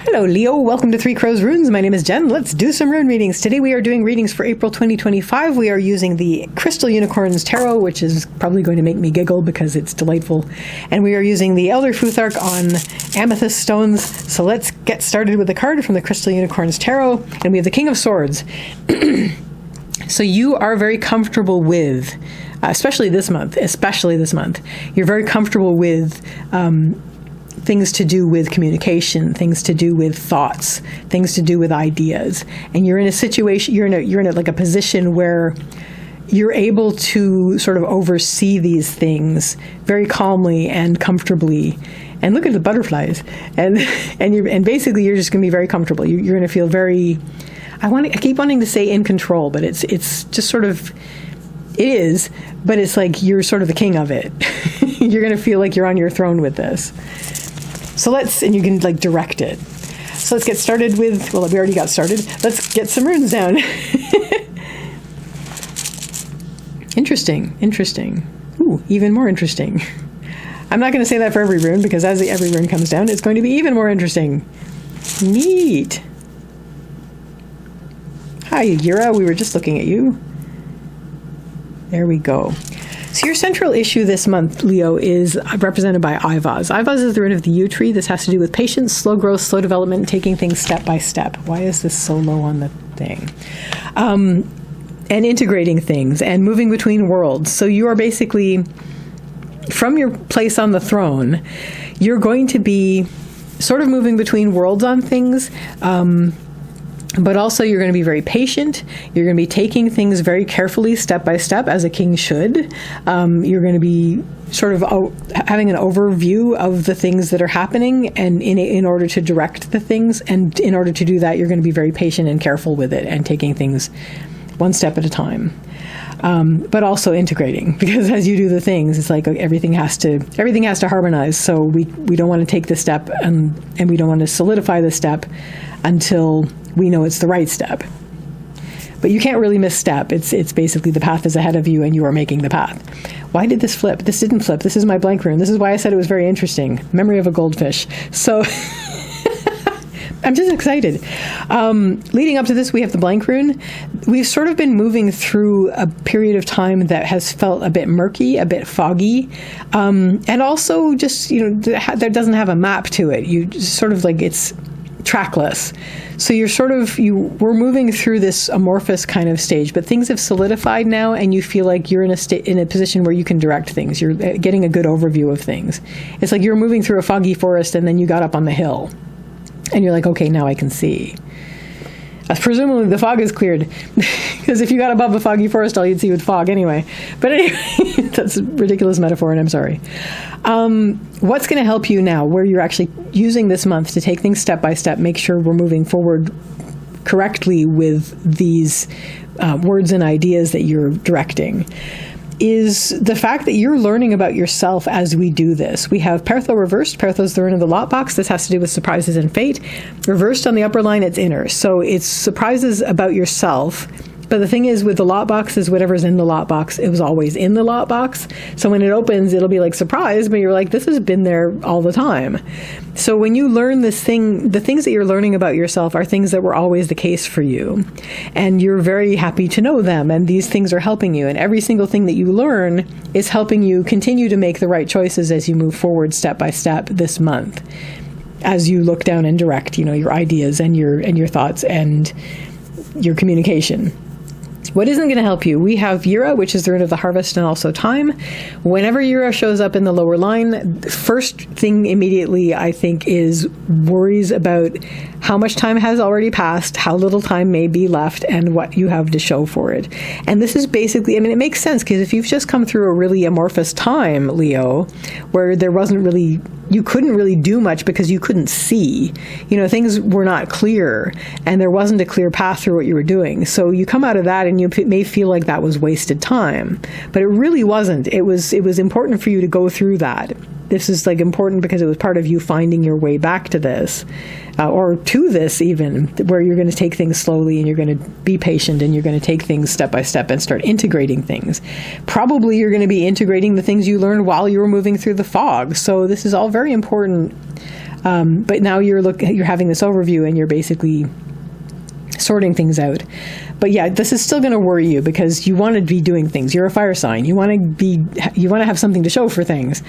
Hello, Leo. Welcome to Three Crows Runes. My name is Jen. Let's do some rune readings. Today we are doing readings for April 2025. We are using the Crystal Unicorns Tarot, which is probably going to make me giggle because it's delightful. And we are using the Elder Futhark on Amethyst stones. So let's get started with the card from the Crystal Unicorns Tarot. And we have the King of Swords. So you are very comfortable with, especially this month, you're very comfortable with things to do with communication, things to do with thoughts, things to do with ideas. And you're in a situation, you're in a position where you're able to sort of oversee these things very calmly and comfortably. And look at the butterflies. And basically you're just going to be very comfortable. You're going to feel very, I keep wanting to say in control, but it's just sort of, it is, but it's like you're sort of the king of it. You're going to feel like you're on your throne with this. So and you can like direct it. So let's get started with, well, we already got started. Let's get some runes down. Interesting. Ooh, even more interesting. I'm not going to say that for every rune, because as every rune comes down, it's going to be even more interesting. Neat. Hi, Yura. We were just looking at you. There we go. So your central issue this month, Leo, is represented by Ivaz. Ivaz is the rune of the yew tree. This has to do with patience, slow growth, slow development, taking things step by step. Why is this so low on the thing? And integrating things and moving between worlds. So you are basically, from your place on the throne, you're going to be sort of moving between worlds on things. But also you're going to be very patient. You're going to be taking things very carefully, step by step, as a king should. You're going to be sort of having an overview of the things that are happening, and in order to direct the things. And in order to do that, you're going to be very patient and careful with it and taking things one step at a time. But also integrating, because as you do the things, it's like everything has to harmonize. So we don't want to take the step and we don't want to solidify the step until we know it's the right step. But you can't really misstep. It's basically the path is ahead of you and you are making the path. Why did this flip? This didn't flip. This is my blank rune. This is why I said it was very interesting. Memory of a goldfish. So I'm just excited. Leading up to this, we have the blank rune. We've sort of been moving through a period of time that has felt a bit murky, a bit foggy, and also just, that doesn't have a map to it. You just sort of like, it's trackless. So we're moving through this amorphous kind of stage, but things have solidified now, and you feel like you're in a position where you can direct things. You're getting a good overview of things. It's like you're moving through a foggy forest, and then you got up on the hill. And you're like, okay, now I can see. Presumably the fog is cleared. Because if you got above a foggy forest, all you'd see was fog anyway. But anyway, that's a ridiculous metaphor, and I'm sorry. What's going to help you now, where you're actually using this month to take things step by step, make sure we're moving forward correctly with these words and ideas that you're directing, is the fact that you're learning about yourself as we do this. We have Pertho reversed. Pertho's the rune of the lot box. This has to do with surprises and fate. Reversed on the upper line, it's inner. So it's surprises about yourself. But the thing is, with the lot box, is whatever's in the lot box, it was always in the lot box. So when it opens, it'll be like surprise, but you're like, this has been there all the time. So when you learn this thing, the things that you're learning about yourself are things that were always the case for you. And you're very happy to know them, and these things are helping you. And every single thing that you learn is helping you continue to make the right choices as you move forward step by step this month. As you look down and direct, your ideas and your thoughts and your communication. What isn't going to help you? We have Yura, which is the rune of the harvest and also time. Whenever Yura shows up in the lower line, first thing immediately, I think, is worries about how much time has already passed, how little time may be left, and what you have to show for it. And this is basically, it makes sense, because if you've just come through a really amorphous time, Leo, where you couldn't really do much because you couldn't see. Things were not clear, and there wasn't a clear path through what you were doing. So you come out of that and you may feel like that was wasted time, but it really wasn't. It was important for you to go through that. This is important because it was part of you finding your way back to this, or to this even, where you're going to take things slowly and you're going to be patient and you're going to take things step by step and start integrating things. Probably you're going to be integrating the things you learned while you were moving through the fog. So this is all very important But now you're having this overview and you're basically sorting things out. But yeah, this is still going to worry you because you want to be doing things. You're a fire sign. You want to have something to show for things.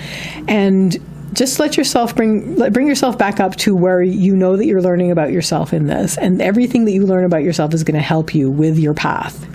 And just let yourself bring yourself back up to where you know that you're learning about yourself in this. And everything that you learn about yourself is going to help you with your path.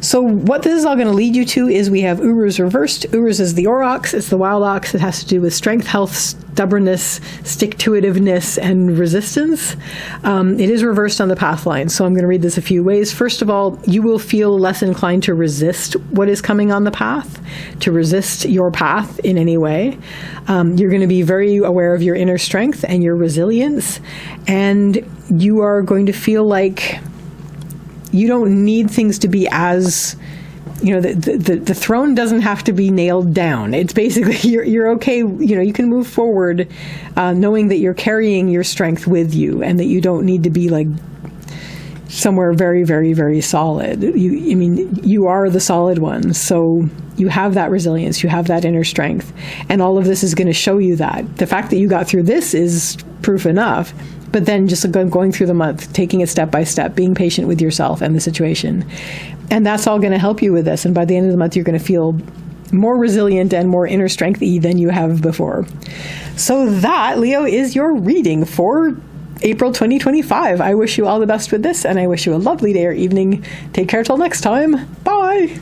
So what this is all going to lead you to is we have Uruz reversed. Uruz is the Aurochs. It's the wild ox. It has to do with strength, health, stubbornness, stick-to-itiveness, and resistance. It is reversed on the path line. So I'm going to read this a few ways. First of all, you will feel less inclined to resist what is coming on the path, to resist your path in any way. You're going to be very aware of your inner strength and your resilience. And you are going to feel like you don't need things to be as, the throne doesn't have to be nailed down. It's basically, you're okay. You can move forward knowing that you're carrying your strength with you and that you don't need to be like somewhere very, very, very solid. You are the solid one. So you have that resilience, you have that inner strength. And all of this is going to show you that. The fact that you got through this is proof enough. But then just going through the month, taking it step by step, being patient with yourself and the situation. And that's all going to help you with this. And by the end of the month, you're going to feel more resilient and more inner strengthy than you have before. So that, Leo, is your reading for April 2025. I wish you all the best with this, and I wish you a lovely day or evening. Take care till next time. Bye.